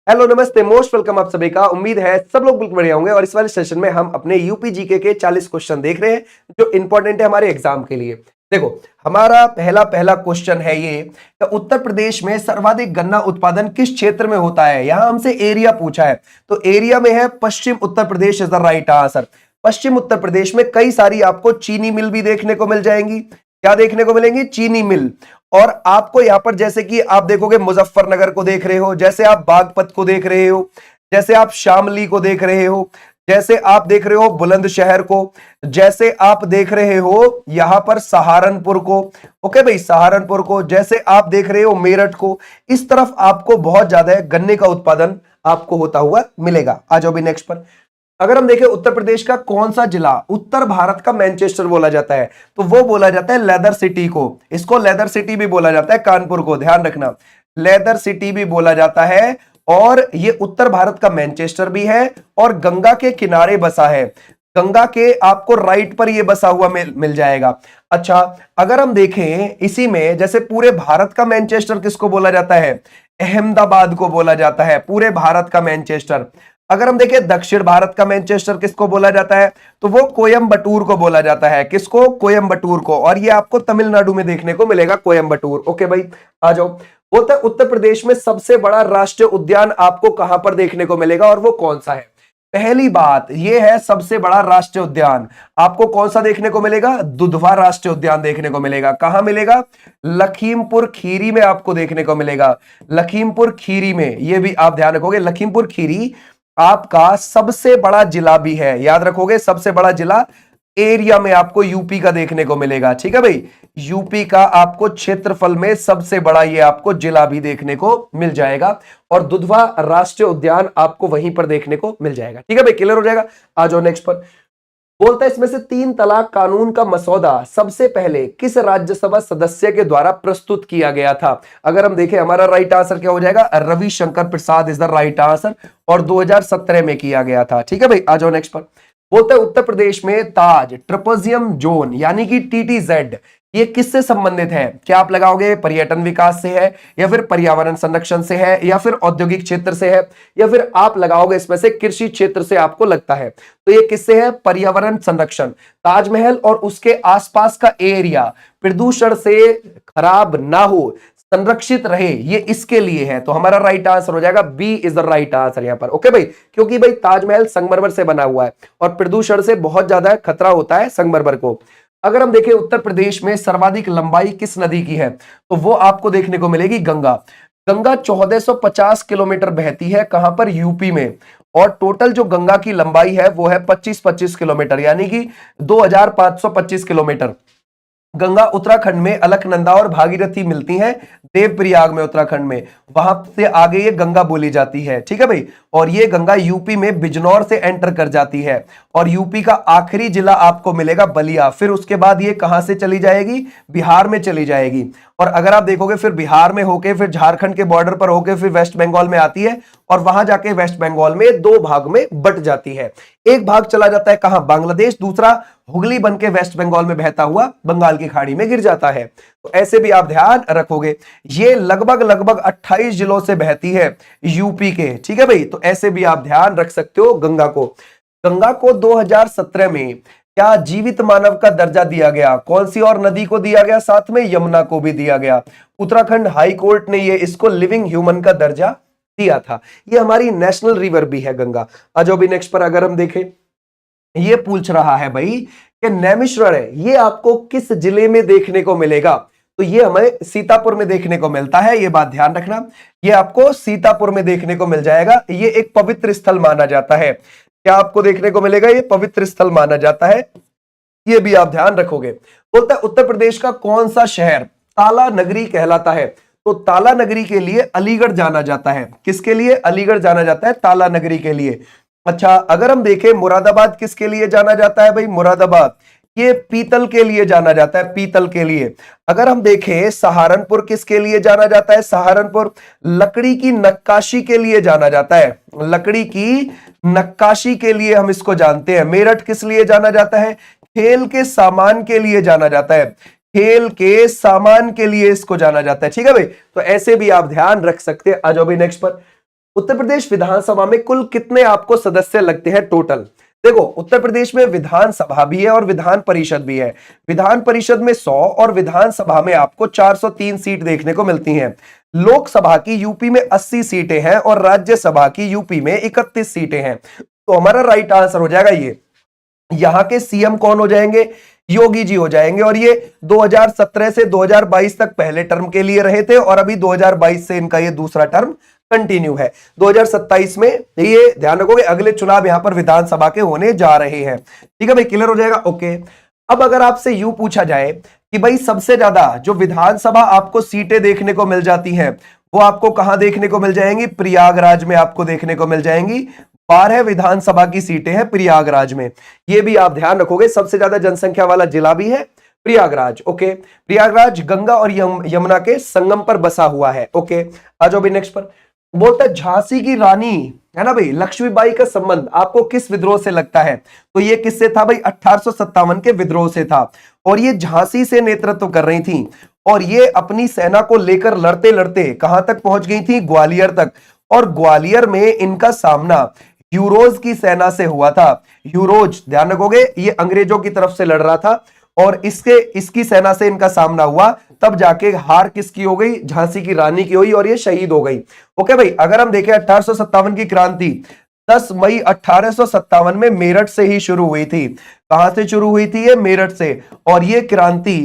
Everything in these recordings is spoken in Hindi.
हेलो नमस्ते, मोस्ट वेलकम आप सभी का। उम्मीद है सब लोग बिल्कुल बढ़िया होंगे। और इस वाले सेशन में हम अपने यूपी जीके के 40 क्वेश्चन देख रहे हैं जो इंपॉर्टेंट है हमारे एग्जाम के लिए। देखो, हमारा पहला पहला क्वेश्चन है ये कि उत्तर प्रदेश में सर्वाधिक गन्ना उत्पादन किस क्षेत्र में होता है। यहां हमसे एरिया पूछा है, तो एरिया में है पश्चिम Uttar Pradesh is the right answer. पश्चिम उत्तर प्रदेश में कई सारी आपको चीनी मिल भी देखने को मिल जाएंगी। क्या देखने को मिलेंगी? चीनी मिल। और आपको यहां पर जैसे कि आप देखोगे मुजफ्फरनगर को देख रहे हो, जैसे आप बागपत को देख रहे हो, जैसे आप शामली को देख रहे हो, जैसे आप देख रहे हो बुलंदशहर को, जैसे आप देख रहे हो यहां पर सहारनपुर को, ओके भाई सहारनपुर को, जैसे आप देख रहे हो मेरठ को। इस तरफ आपको बहुत ज्यादा गन्ने का उत्पादन आपको होता हुआ मिलेगा। आ जाओ भी नेक्स्ट पर। अगर हम देखें उत्तर प्रदेश का कौन सा जिला उत्तर भारत का मैनचेस्टर बोला जाता है, तो वो बोला जाता है लेदर सिटी को। इसको लेदर सिटी भी बोला जाता है, कानपुर को ध्यान रखना, लेदर सिटी भी बोला जाता है। और ये उत्तर भारत का मैनचेस्टर भी है और गंगा के किनारे बसा है। गंगा के आपको राइट पर ये बसा हुआ मिल जाएगा। अच्छा, अगर हम देखें इसी में जैसे पूरे भारत का मैनचेस्टर किसको बोला जाता है? अहमदाबाद को बोला जाता है, पूरे भारत का मैनचेस्टर। अगर हम देखें दक्षिण भारत का मैनचेस्टर किसको बोला जाता है, तो वो कोयम्बटूर को बोला जाता है। किसको? कोयम्बटूर को। और ये आपको तमिलनाडु में देखने को मिलेगा, कोयम्बटूर। ओके भाई, आ जाओ। बोलता है उत्तर प्रदेश में सबसे बड़ा राष्ट्रीय उद्यान आपको कहां पर देखने को मिलेगा और वो कौन सा है? पहली बात ये है सबसे बड़ा राष्ट्रीय उद्यान आपको कौन सा देखने को मिलेगा? दुधवा राष्ट्रीय उद्यान देखने को मिलेगा। कहां मिलेगा? लखीमपुर खीरी में आपको देखने को मिलेगा। लखीमपुर खीरी में, ये भी आप ध्यान रखोगे, लखीमपुर खीरी आपका सबसे बड़ा जिला भी है। याद रखोगे, सबसे बड़ा जिला एरिया में आपको यूपी का देखने को मिलेगा। ठीक है भाई, यूपी का आपको क्षेत्रफल में सबसे बड़ा ये आपको जिला भी देखने को मिल जाएगा। और दुधवा राष्ट्रीय उद्यान आपको वहीं पर देखने को मिल जाएगा। ठीक है भाई, क्लियर हो जाएगा। आ जाओ नेक्स्ट पर। बोलता है इसमें से 3 तलाक कानून का मसौदा सबसे पहले किस राज्यसभा सदस्य के द्वारा प्रस्तुत किया गया था? अगर हम देखें हमारा राइट आंसर क्या हो जाएगा? रविशंकर प्रसाद इज द राइट आंसर। और 2017 में किया गया था। ठीक है भाई, आ जाओ नेक्स्ट पर। बोलता है उत्तर प्रदेश में ताज ट्रपेजियम जोन यानी कि टीटीजेड ये किससे संबंधित है? क्या आप लगाओगे? पर्यटन विकास से है, या फिर पर्यावरण संरक्षण से है, या फिर औद्योगिक क्षेत्र से है, या फिर आप लगाओगे इसमें से कृषि क्षेत्र से आपको लगता है। तो ये किससे है? पर्यावरण संरक्षण। ताजमहल और उसके आसपास का एरिया प्रदूषण से खराब ना हो, संरक्षित रहे, ये इसके लिए है। तो हमारा राइट आंसर हो जाएगा B is the right answer यहां पर। ओके भाई, क्योंकि भाई ताजमहल संगमरमर से बना हुआ है और प्रदूषण से बहुत ज्यादा खतरा होता है संगमरमर को। अगर हम देखें उत्तर प्रदेश में सर्वाधिक लंबाई किस नदी की है, तो वो आपको देखने को मिलेगी गंगा। गंगा 1450 किलोमीटर बहती है। कहां पर? यूपी में। और टोटल जो गंगा की लंबाई है वो है 25-25 किलोमीटर, यानी कि 2525 किलोमीटर। गंगा उत्तराखंड में अलकनंदा और भागीरथी मिलती हैं देवप्रयाग में, उत्तराखंड में। वहां से आगे ये गंगा बोली जाती है। ठीक है भाई, और ये गंगा यूपी में बिजनौर से एंटर कर जाती है। और यूपी का आखिरी जिला आपको मिलेगा बलिया। फिर उसके बाद ये कहां से चली जाएगी? बिहार में चली जाएगी। और अगर आप देखोगे फिर बिहार में होके फिर झारखंड के बॉर्डर पर होके फिर वेस्ट बंगाल में आती है। और वहां जाके वेस्ट बंगाल में 2 भाग में बट जाती है। एक भाग चला जाता है कहां? बांग्लादेश। दूसरा हुगली बन के वेस्ट बंगाल में बहता हुआ बंगाल की खाड़ी में गिर जाता है। तो ऐसे भी आप ध्यान रखोगे। ये लगभग 28 जिलों से बहती है यूपी के। ठीक है भाई, तो ऐसे भी आप ध्यान रख सकते हो गंगा को। गंगा को 2017 में क्या जीवित मानव का दर्जा दिया गया? कौन सी और नदी को दिया गया? साथ में यमुना को भी दिया गया। उत्तराखंड हाई कोर्ट ने ये इसको लिविंग ह्यूमन का दर्जा दिया था। ये हमारी नेशनल रिवर भी है गंगा। आज भी नेक्स्ट पर अगर हम देखें, ये पूछ रहा है भाई कि नैमिषारण्य है ये आपको किस जिले में देखने को मिलेगा? तो ये हमें सीतापुर में देखने को मिलता है। ये बात ध्यान रखना, ये आपको सीतापुर में देखने को मिल जाएगा। ये एक पवित्र स्थल माना जाता है। क्या आपको देखने को मिलेगा? ये पवित्र स्थल माना जाता है। ये भी आप ध्यान रखोगे। बोलता है उत्तर प्रदेश का कौन सा शहर ताला नगरी कहलाता है? तो ताला नगरी के लिए अलीगढ़ जाना जाता है। किसके लिए? अलीगढ़ जाना जाता है ताला नगरी के लिए। अच्छा, अगर हम देखें मुरादाबाद किसके लिए जाना जाता है भाई? मुरादाबाद ये पीतल के लिए जाना जाता है, पीतल के लिए। अगर हम देखें सहारनपुर किसके लिए जाना जाता है? सहारनपुर लकड़ी की नक्काशी के लिए जाना जाता है। लकड़ी की नक्काशी के लिए हम इसको जानते हैं। मेरठ किस लिए जाना जाता है? खेल के सामान के लिए जाना जाता है। खेल के सामान के लिए इसको जाना जाता है। ठीक है भाई, तो ऐसे भी आप ध्यान रख सकते हैं। आ जाओ भाई नेक्स्ट पर। उत्तर प्रदेश विधानसभा में कुल कितने आपको सदस्य लगते हैं टोटल? देखो, उत्तर प्रदेश में विधानसभा भी है और विधान परिषद भी है। विधान परिषद में 100 और विधानसभा में आपको 403 सीट देखने को मिलती हैं। लोकसभा की यूपी में 80 सीटें हैं और राज्यसभा की यूपी में 31 सीटें हैं। तो हमारा राइट आंसर हो जाएगा ये। यहां के सीएम कौन हो जाएंगे? योगी जी हो जाएंगे, और ये 2017 से 2022 तक पहले टर्म के लिए रहे थे और अभी 2022 से इनका ये दूसरा टर्म कंटिन्यू है। 2027 में ये ध्यान रखोगे अगले चुनाव यहां पर विधानसभा के होने जा रहे हैं। ठीक है भाई, क्लियर हो जाएगा? ओके। अब अगर आपसे यूं पूछा जाए कि भाई सबसे ज्यादा जो विधानसभा आपको सीटें देखने को मिल जाती हैं वो आपको कहां देखने को मिल जाएंगी? प्रयागराज में आपको देखने को मिल जाएंगी। 12 विधानसभा की सीटें हैं प्रयागराज में। ये भी आप ध्यान रखोगे, सबसे ज्यादा जनसंख्या वाला जिला भी है प्रयागराज। ओके, प्रयागराज गंगा और यमुना के संगम पर बसा हुआ है। ओके, आ जाओ भी नेक्स्ट पर। बोलता है झांसी की रानी है ना भाई लक्ष्मीबाई का संबंध आपको किस विद्रोह से लगता है? तो ये किससे था भाई? 1857 के विद्रोह से था। और ये झांसी से नेतृत्व कर रही थी और ये अपनी सेना को लेकर लड़ते लड़ते कहां तक पहुंच गई थी? ग्वालियर तक। और ग्वालियर में इनका सामना यूरोज की सेना से हुआ था। यूरोज ध्यान रखोगे ये अंग्रेजों की तरफ से लड़ रहा था और इसकी सेना से इनका सामना हुआ, तब जाके हार किसकी हो गई? झांसी की रानी की हुई और ये शहीद हो गई। ओके भाई, अगर हम देखें 1857 की क्रांति 10 मई 1857 में मेरठ से ही शुरू हुई थी। कहां से शुरू हुई थी? ये मेरठ से। और ये क्रांति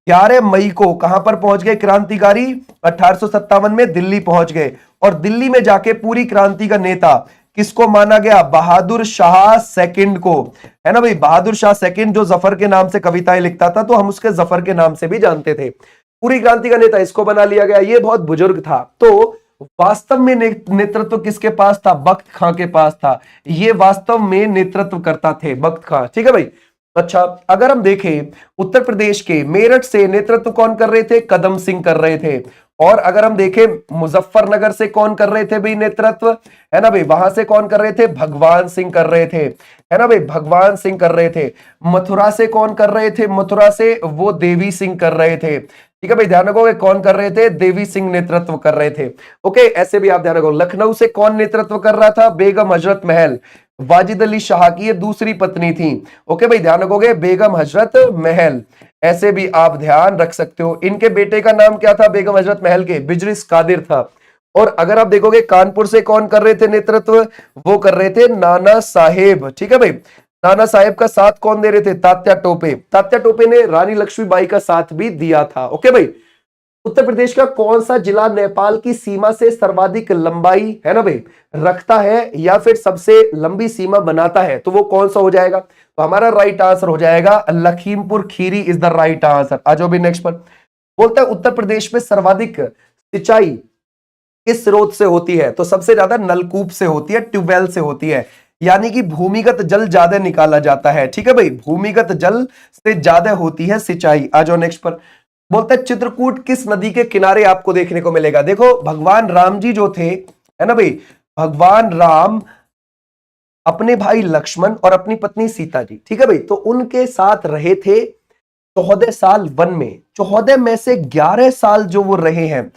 11 मई को कहां पर पहुंच गए क्रांतिकारी? 1857 में दिल्ली पहुंच गए और दिल्ली में जाके पूरी क्रांति का नेता किसको माना गया? बहादुर शाह सेकंड को, है ना भाई। बहादुर शाह सेकंड जो जफर के नाम से कविताएं लिखता था तो हम उसके जफर के नाम से भी जानते थे। पूरी क्रांति का नेता इसको बना लिया गया। ये बहुत बुजुर्ग था। तो वास्तव में नेतृत्व किसके पास था? बख्त खां के पास था। ये वास्तव में नेतृत्व करता थे बख्त खां। ठीक है भाई। अच्छा, अगर हम देखें उत्तर प्रदेश के मेरठ से नेतृत्व कौन कर रहे थे? कदम सिंह कर रहे थे। और अगर हम देखें मुजफ्फरनगर से कौन कर रहे थे भाई नेतृत्व? है ना भाई, वहां से कौन कर रहे थे? भगवान सिंह कर रहे थे। है ना भाई, भगवान सिंह कर रहे थे। मथुरा से कौन कर रहे थे? मथुरा से वो देवी सिंह कर रहे थे। ठीक है भाई, ध्यान रखोगे कौन कर रहे थे? देवी सिंह नेतृत्व कर रहे थे। ओके, ऐसे भी आप ध्यान रखो। लखनऊ से कौन नेतृत्व कर रहा था? बेगम हजरत महल, वाजिद अली शाह की ये दूसरी पत्नी थी। ओके भाई, ध्यान रखोगे बेगम हजरत महल, ऐसे भी आप ध्यान रख सकते हो। इनके बेटे का नाम क्या था बेगम हजरत महल के? बिजरिस कादिर था। और अगर आप देखोगे कानपुर से कौन कर रहे थे नेतृत्व? वो कर रहे थे नाना साहेब। ठीक है भाई, नाना साहेब का साथ कौन दे रहे थे? तात्या टोपे। तात्या टोपे ने रानी लक्ष्मीबाई का साथ भी दिया था। ओके भाई, उत्तर प्रदेश का कौन सा जिला नेपाल की सीमा से सर्वाधिक लंबाई है ना भाई रखता है या फिर सबसे लंबी सीमा बनाता है? तो वो कौन सा हो जाएगा? तो हमारा राइट आंसर हो जाएगा Lakhimpur Kheri is the right answer. आ जाओ भी नेक्स्ट पर। बोलता है उत्तर प्रदेश में सर्वाधिक सिंचाई किस स्रोत से होती है? तो सबसे ज्यादा नलकूप से होती है, ट्यूबवेल से होती है, यानी कि भूमिगत जल ज्यादा निकाला जाता है। ठीक है भाई, भूमिगत जल से ज्यादा होती है सिंचाई। आ जाओ नेक्स्ट पर। बोलता है चित्रकूट किस नदी के किनारे आपको देखने को मिलेगा? देखो, भगवान राम जी जो थे, है ना भाई, भगवान राम अपने भाई लक्ष्मण और अपनी पत्नी सीता जी, ठीक है भाई, तो उनके साथ रहे थे 14 साल वन में। 14 में से 11 साल जो वो रहे हैं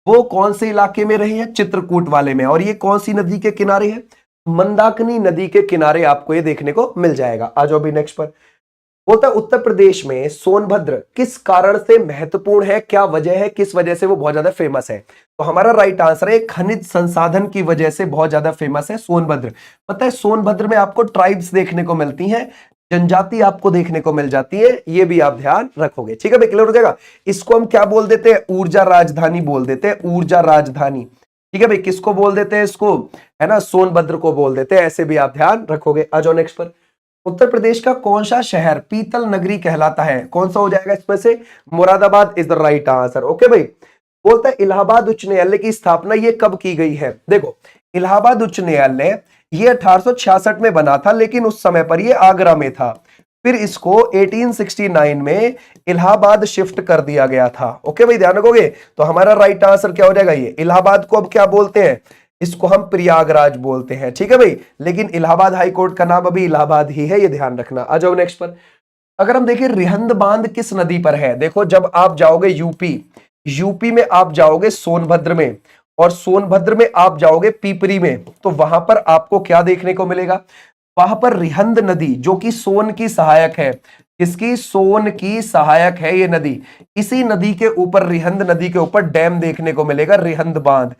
वो कौन से इलाके में रहे हैं? चित्रकूट वाले में। और ये कौन सी नदी के किनारे है? मंदाकिनी नदी के किनारे आपको ये देखने को मिल जाएगा। आ जाओ भी नेक्स्ट पर। बोलता है उत्तर प्रदेश में सोनभद्र किस कारण से महत्वपूर्ण है? क्या वजह है, किस वजह से वो बहुत ज्यादा फेमस है? तो हमारा राइट आंसर है खनिज संसाधन की वजह से बहुत ज्यादा फेमस है सोनभद्र। पता है सोनभद्र में आपको ट्राइब्स देखने को मिलती हैं, जनजाति आपको देखने को मिल जाती है, ये भी आप ध्यान रखोगे। ठीक है भाई, क्लियर हो जाएगा। इसको हम क्या बोल देते हैं? ऊर्जा राजधानी बोल देते हैं, ऊर्जा राजधानी। ठीक है भाई, किसको बोल देते हैं इसको? है ना, सोनभद्र को बोल देते हैं, ऐसे भी आप ध्यान रखोगे। आ जाओ नेक्स्ट पर। उत्तर प्रदेश का कौन सा शहर पीतल नगरी कहलाता है? कौन सा हो जाएगा इसमें से? Moradabad is the right answer. Okay भाई। बोलता है इलाहाबाद उच्च न्यायालय की स्थापना ये कब की गई है? देखो, इलाहाबाद उच्च न्यायालय ये 1866 में बना था, लेकिन उस समय पर ये आगरा में था। फिर इसको 1869 में इलाहाबाद शिफ्ट कर दिया गया था। ओके भाई, ध्यान रखोगे। तो हमारा राइट आंसर क्या हो जाएगा? ये इलाहाबाद को अब क्या बोलते हैं? इसको हम प्रयागराज बोलते हैं। ठीक है भाई, लेकिन इलाहाबाद हाई कोर्ट का नाम अभी इलाहाबाद ही है, ये ध्यान रखना। आ जाओ नेक्स्ट पर। अगर हम देखें रिहंद बांध किस नदी पर है? देखो, जब आप जाओगे यूपी में आप जाओगे सोनभद्र में, और सोनभद्र में आप जाओगे पीपरी में, तो वहां पर आपको क्या देखने को मिलेगा, वहां पर रिहंद नदी जो कि सोन की सहायक है, इसकी सोन की सहायक है ये नदी, इसी नदी के ऊपर, रिहंद नदी के ऊपर डैम देखने को मिलेगा, रिहंद बांध।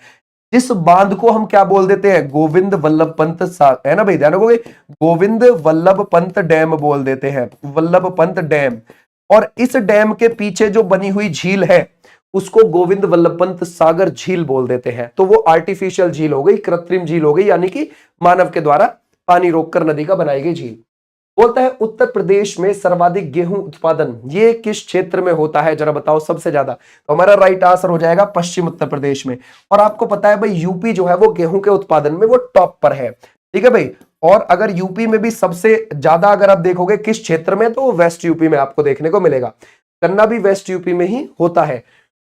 जिस बांध को हम क्या बोल देते हैं, गोविंद वल्लभ पंत है ना भाई, ध्यान रखोगे, गोविंद वल्लभ पंत डैम बोल देते हैं, वल्लभ पंत डैम। और इस डैम के पीछे जो बनी हुई झील है उसको गोविंद वल्लभ पंत सागर झील बोल देते हैं। तो वो आर्टिफिशियल झील हो गई, कृत्रिम झील हो गई, यानी कि मानव के द्वारा पानी रोककर नदी का बनाई गई झील। बोलता है उत्तर प्रदेश में सर्वाधिक गेहूं उत्पादन ये किस क्षेत्र में होता है, जरा बताओ सबसे ज्यादा। तो हमारा राइट आंसर हो जाएगा पश्चिम उत्तर प्रदेश में। और आपको पता है भाई यूपी जो है वो गेहूं के उत्पादन में वो टॉप पर है, ठीक है भाई। और अगर यूपी में भी सबसे ज्यादा अगर आप देखोगे किस क्षेत्र में, तो वेस्ट यूपी में आपको देखने को मिलेगा, गन्ना भी वेस्ट यूपी में ही होता है।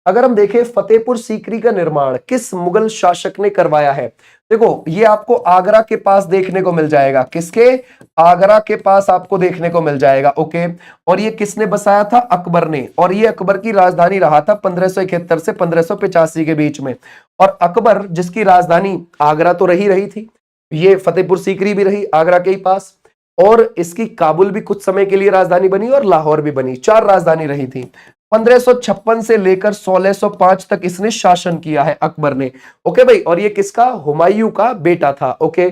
अगर हम देखें फतेहपुर सीकरी का निर्माण किस मुगल शासक ने करवाया है, देखो ये आपको आगरा के पास देखने को मिल जाएगा, किसके, आगरा के पास आपको देखने को मिल जाएगा, ओके। और ये किसने बसाया था, अकबर ने, और ये अकबर की राजधानी रहा था 1571 से 1585 के बीच में। और अकबर जिसकी राजधानी आगरा तो रही थी, ये फतेहपुर सीकरी भी रही आगरा के ही पास, और इसकी काबुल भी कुछ समय के लिए राजधानी बनी और लाहौर भी बनी, 4 राजधानी रही थी। 1556 से लेकर 1605 तक इसने शासन किया है अकबर ने, ओके भाई। और ये किसका, हुमायूं का बेटा था, ओके।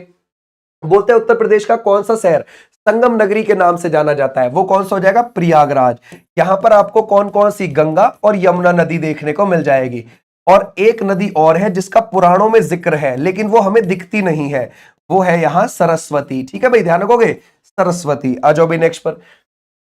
बोलते हैं उत्तर प्रदेश का कौन सा शहर संगम नगरी के नाम से जाना जाता है, वो कौन सा हो जाएगा, प्रयागराज। यहां पर आपको कौन कौन सी, गंगा और यमुना नदी देखने को मिल जाएगी। और एक नदी और है जिसका पुराणों में जिक्र है लेकिन वो हमें दिखती नहीं है, वो है यहां सरस्वती, ठीक है भाई, ध्यान रखोगे, सरस्वती। आ जाओ भाई नेक्स्ट पर।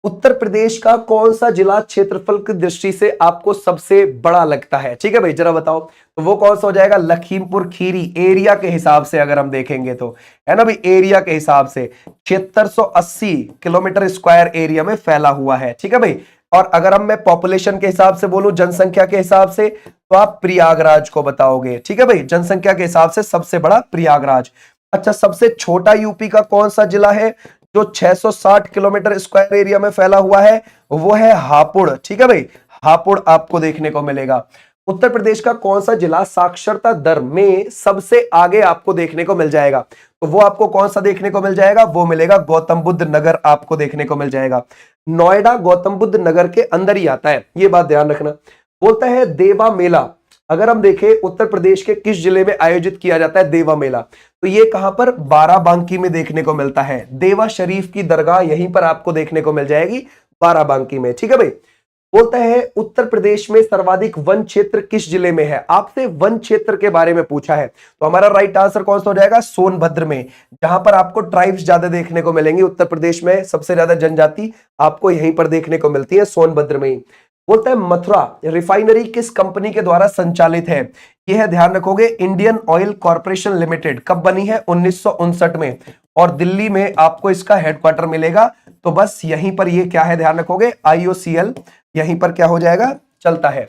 उत्तर प्रदेश का कौन सा जिला क्षेत्रफल की दृष्टि से आपको सबसे बड़ा लगता है, ठीक है भाई, जरा बताओ। तो वो कौन सा हो जाएगा, लखीमपुर खीरी, एरिया के हिसाब से अगर हम देखेंगे तो, है ना भाई, एरिया के हिसाब से 7680 किलोमीटर स्क्वायर एरिया में फैला हुआ है, ठीक है भाई। और अगर मैं पॉपुलेशन के हिसाब से बोलूं, जनसंख्या के हिसाब से, तो आप प्रयागराज को बताओगे, ठीक है भाई, जनसंख्या के हिसाब से सबसे बड़ा प्रयागराज। अच्छा, सबसे छोटा यूपी का कौन सा जिला है जो 660 किलोमीटर स्क्वायर एरिया में फैला हुआ है, वो है हापुड़, ठीक है भाई, हापुड़ आपको देखने को मिलेगा। उत्तर प्रदेश का कौन सा जिला साक्षरता दर में सबसे आगे आपको देखने को मिल जाएगा, तो वो आपको कौन सा देखने को मिल जाएगा, वो मिलेगा गौतम बुद्ध नगर आपको देखने को मिल जाएगा। नोएडा गौतम बुद्ध नगर के अंदर ही आता है, ये बात ध्यान रखना। बोलता है देवा मेला, अगर हम देखें उत्तर प्रदेश के किस जिले में आयोजित किया जाता है देवा मेला, तो ये कहां पर, बाराबांकी में देखने को मिलता है। देवा शरीफ की दरगाह यहीं पर आपको देखने को मिल जाएगी, बाराबांकी में, ठीक है भाई। बोलता है उत्तर प्रदेश में सर्वाधिक वन क्षेत्र किस जिले में है, आपसे वन क्षेत्र के बारे में पूछा है, तो हमारा राइट आंसर कौन सा हो जाएगा, सोनभद्र में, जहां पर आपको ट्राइब्स ज्यादा देखने को मिलेंगी। उत्तर प्रदेश में सबसे ज्यादा जनजाति आपको यहीं पर देखने को मिलती है, सोनभद्र में ही। बोलता है मथुरा रिफाइनरी किस कंपनी के द्वारा संचालित है, यह है, ध्यान रखोगे, इंडियन ऑयल कॉर्पोरेशन लिमिटेड। कब बनी है, 1959 में, और दिल्ली में आपको इसका हेडक्वार्टर मिलेगा। तो बस यहीं पर ये क्या है, ध्यान रखोगे, IOCL यहीं पर क्या हो जाएगा, चलता है,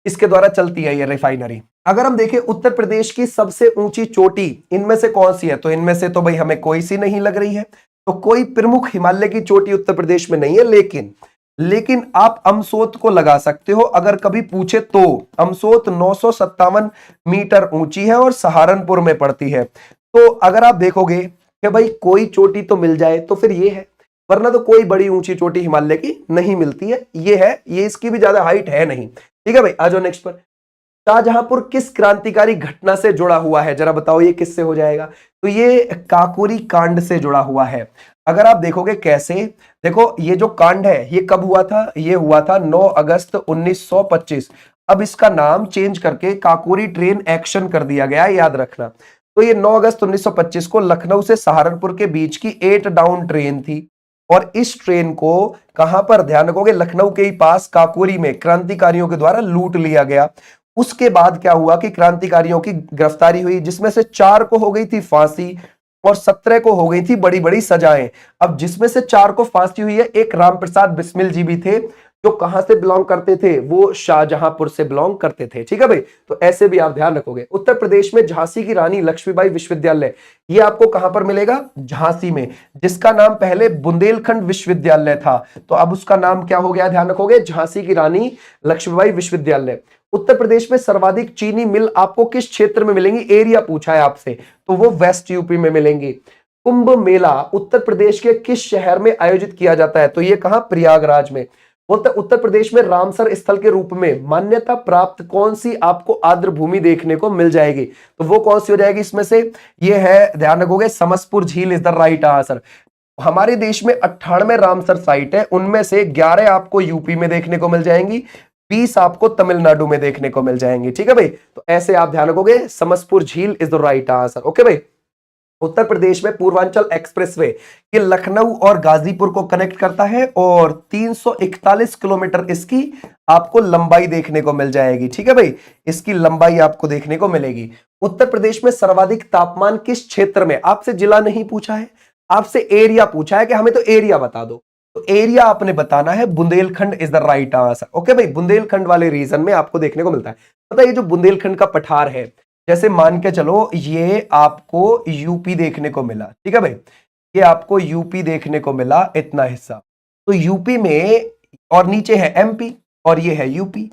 इसके द्वारा चलती है ये रिफाइनरी। अगर हम देखें उत्तर प्रदेश की सबसे ऊंची चोटी इनमें से कौन सी है, तो इनमें से तो भाई हमें कोई सी नहीं लग रही है, तो कोई प्रमुख हिमालय की चोटी उत्तर प्रदेश में नहीं है, लेकिन आप अमसोत को लगा सकते हो अगर कभी पूछे तो। अमसोत 957 मीटर ऊंची है और सहारनपुर में पड़ती है। तो अगर आप देखोगे कि भाई कोई चोटी तो मिल जाए तो फिर ये है, वरना तो कोई बड़ी ऊंची चोटी हिमालय की नहीं मिलती है, ये है, ये इसकी भी ज्यादा हाइट है नहीं, ठीक है भाई। आ जाओ नेक्स्ट पर। शाहजहांपुर किस क्रांतिकारी घटना से जुड़ा हुआ है, जरा बताओ ये किससे हो जाएगा, तो ये काकोरी कांड से जुड़ा हुआ है। अगर आप देखोगे कैसे, देखो ये जो कांड है ये कब हुआ था, ये हुआ था 9 अगस्त 1925। अब इसका नाम चेंज करके काकोरी ट्रेन एक्शन कर दिया गया, याद रखना। तो ये 9 अगस्त 1925 को लखनऊ से सहारनपुर के बीच की 8 डाउन ट्रेन थी, और इस ट्रेन को कहां पर, ध्यान रखोगे, लखनऊ के ही पास काकोरी में क्रांतिकारियों के द्वारा लूट लिया गया। उसके बाद क्या हुआ कि क्रांतिकारियों की गिरफ्तारी हुई, जिसमें से 4 को हो गई थी फांसी और 17 को हो गई थी बड़ी बड़ी सजाएं। अब जिसमें से 4 को फांसी हुई है, एक रामप्रसाद बिस्मिल जी भी थे जो कहां से बिलोंग करते थे, वो शाहजहांपुर से बिलोंग करते थे, ठीक है भाई। तो ऐसे भी आप ध्यान रखोगे। उत्तर प्रदेश में झांसी की रानी लक्ष्मीबाई विश्वविद्यालय, ये आपको कहां पर मिलेगा, झांसी में, जिसका नाम पहले बुंदेलखंड विश्वविद्यालय था, तो अब उसका नाम क्या हो गया, ध्यान रखोगे, झांसी की रानी लक्ष्मीबाई विश्वविद्यालय। उत्तर प्रदेश में सर्वाधिक चीनी मिल आपको किस क्षेत्र में मिलेंगी, एरिया पूछा है आपसे, तो वो वेस्ट यूपी में मिलेंगी। कुंभ मेला उत्तर प्रदेश के किस शहर में आयोजित किया जाता है, तो ये कहां, प्रयागराज में। बोलते उत्तर प्रदेश में रामसर स्थल के रूप में मान्यता प्राप्त कौन सी आपको आर्द्र भूमि देखने को मिल जाएगी, तो वो कौन सी हो जाएगी इसमें से, ये है, ध्यान रखोगे, समसपुर झील इज द राइट आंसर। हमारे देश में 98 रामसर साइट है, उनमें से 11 आपको यूपी में देखने को मिल जाएंगी, 20 आपको तमिलनाडु में देखने को मिल जाएंगी। ठीक है भाई, तो ऐसे आप ध्यान रखोगे, समसपुर झील is the right answer. Okay भाई, उत्तर प्रदेश में पूर्वांचल एक्सप्रेसवे ये लखनऊ और गाजीपुर को कनेक्ट करता है और 341 किलोमीटर इसकी आपको लंबाई देखने को मिल जाएगी। ठीक है भाई, इसकी लंबाई आपको देखने को मिलेगी। उत्तर प्रदेश में सर्वाधिक तापमान किस क्षेत्र में, आपसे जिला नहीं पूछा है, आपसे एरिया पूछा है कि हमें तो एरिया बता दो, तो एरिया आपने बताना है, Bundelkhand is the right answer. Okay भाई, बुंदेलखंड वाले रीजन में आपको देखने को मिलता है। पता है ये जो बुंदेलखंड का पठार है, जैसे मान के चलो ये आपको यूपी देखने को मिला, ठीक है भाई, ये आपको यूपी देखने को मिला इतना हिस्सा, तो यूपी में, और नीचे है एमपी और ये है यूपी,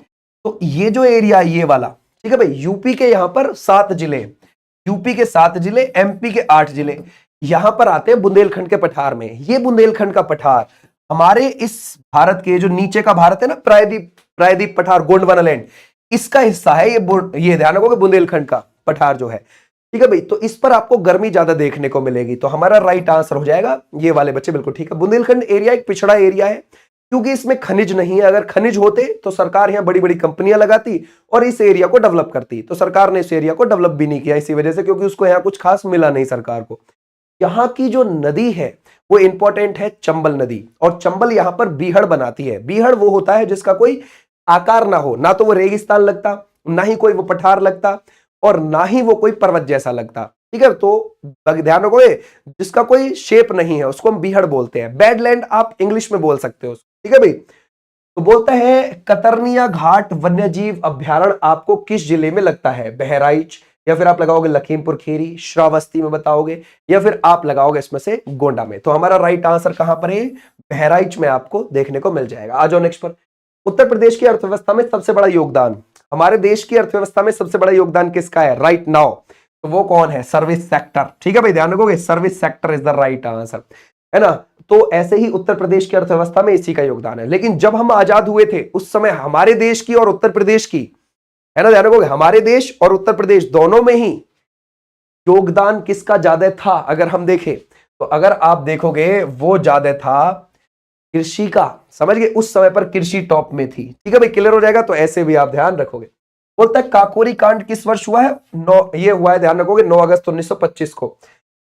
तो ये जो एरिया ये वाला, ठीक है भाई, यूपी के यहां पर 7 जिले, यूपी के 7 जिले, एमपी के 8 जिले यहां पर आते हैं बुंदेलखंड के पठार में। ये बुंदेलखंड का पठार हमारे इस भारत के जो नीचे का भारत है ना, प्रायद्वीप पठार, गोंडवाना लैंड, इसका हिस्सा है ये ध्यान रखोगे, बुंदेलखंड का पठार जो है। ठीक है भाई, तो इस पर आपको गर्मी ज्यादा देखने को मिलेगी, तो हमारा राइट आंसर हो जाएगा ये वाले बच्चे, बिल्कुल ठीक है। बुंदेलखंड एरिया एक पिछड़ा एरिया है क्योंकि इसमें खनिज नहीं है, अगर खनिज होते तो सरकार यहां बड़ी बड़ी कंपनियां लगाती और इस एरिया को डेवलप करती, तो सरकार ने इस एरिया को डेवलप भी नहीं किया इसी वजह से, क्योंकि उसको यहां कुछ खास मिला नहीं सरकार को। यहां की जो नदी है वो इंपॉर्टेंट है, चंबल नदी, और चंबल यहां पर बीहड़ बनाती है। बीहड़ वो होता है जिसका कोई आकार ना हो, ना तो वो रेगिस्तान लगता, ना ही कोई वो पठार लगता, और ना ही वो कोई पर्वत जैसा लगता। ठीक है, तो ध्यान रखोगे, जिसका कोई शेप नहीं है उसको हम बीहड़ बोलते हैं। बैडलैंड आप इंग्लिश में बोल सकते हो, ठीक है भाई। तो बोलता है कतरनिया घाट वन्यजीव अभ्यारण्य आपको किस जिले में लगता है, बहराइच, या फिर आप लगाओगे लखीमपुर खीरी, श्रावस्ती में बताओगे, या फिर आप लगाओगे इसमें से गोंडा में। तो हमारा राइट आंसर कहां पर है, बहराइच में आपको देखने को मिल जाएगा। आ जाओ नेक्स्ट पर। उत्तर प्रदेश की अर्थव्यवस्था में सबसे बड़ा योगदान, हमारे देश की अर्थव्यवस्था में सबसे बड़ा योगदान किसका है राइट नाउ, तो वो कौन है, सर्विस सेक्टर। ठीक है भाई, ध्यान रखोगे, service sector is the right answer, है ना। तो ऐसे ही उत्तर प्रदेश की अर्थव्यवस्था में इसी का योगदान है। लेकिन जब हम आजाद हुए थे उस समय हमारे देश की और उत्तर प्रदेश की, है ना, ध्यान रखोगे, हमारे देश और उत्तर प्रदेश दोनों में ही योगदान किसका ज्यादा था, अगर हम देखें तो अगर आप देखोगे वो ज्यादा था कृषि का, समझ गए, उस समय पर कृषि टॉप में थी। ठीक है भाई, क्लियर हो जाएगा, तो ऐसे भी आप ध्यान रखोगे। बोलता है काकोरी कांड किस वर्ष हुआ है, ये हुआ है, ध्यान रखोगे, 9 अगस्त 1925 को।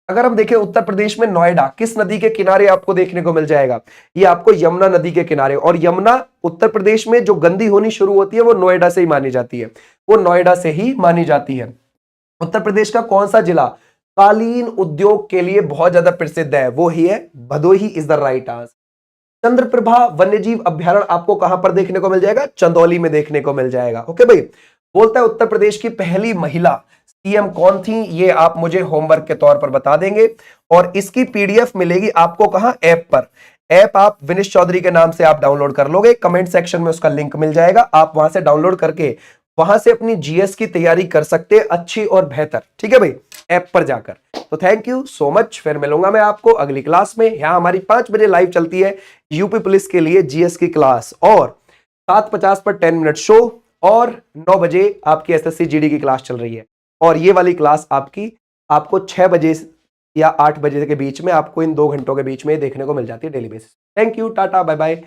अगर हम देखें उत्तर प्रदेश में नोएडा किस नदी के किनारे आपको देखने को मिल जाएगा, ये आपको यमुना नदी के किनारे, और यमुना उत्तर प्रदेश में जो गंदी होनी शुरू होती है वो नोएडा से ही मानी जाती है, वो नोएडा से ही मानी जाती है। उत्तर प्रदेश का कौन सा जिला कालीन उद्योग के लिए बहुत ज्यादा प्रसिद्ध है, वो ही है Bhadohi is the right answer. Chandraprabha वन्यजीव अभ्यारण्य आपको कहां पर देखने को मिल जाएगा, चंदौली में देखने को मिल जाएगा। ओके भाई, बोलता है उत्तर प्रदेश की पहली महिला सीएम कौन थी, ये आप मुझे होमवर्क के तौर पर बता देंगे, और इसकी पीडीएफ मिलेगी आपको कहां, ऐप पर। ऐप आप विनीश चौधरी के नाम से आप डाउनलोड कर लोगे, कमेंट सेक्शन में उसका लिंक मिल जाएगा, आप वहां से डाउनलोड करके वहां से अपनी जीएस की तैयारी कर सकते हैं अच्छी और बेहतर। ठीक है भाई, ऐप पर जाकर। तो थैंक यू सो मच, फिर मिलूंगा मैं आपको अगली क्लास में। यहाँ हमारी 5 बजे लाइव चलती है यूपी पुलिस के लिए जीएस की क्लास, और 7:50 पर 10 मिनट शो, और 9 बजे आपकी एसएससी जीडी की क्लास चल रही है, और ये वाली क्लास आपको 6 बजे या 8 बजे के बीच में, आपको इन 2 घंटों के बीच में देखने को मिल जाती है daily basis. Thank you, tata, bye bye.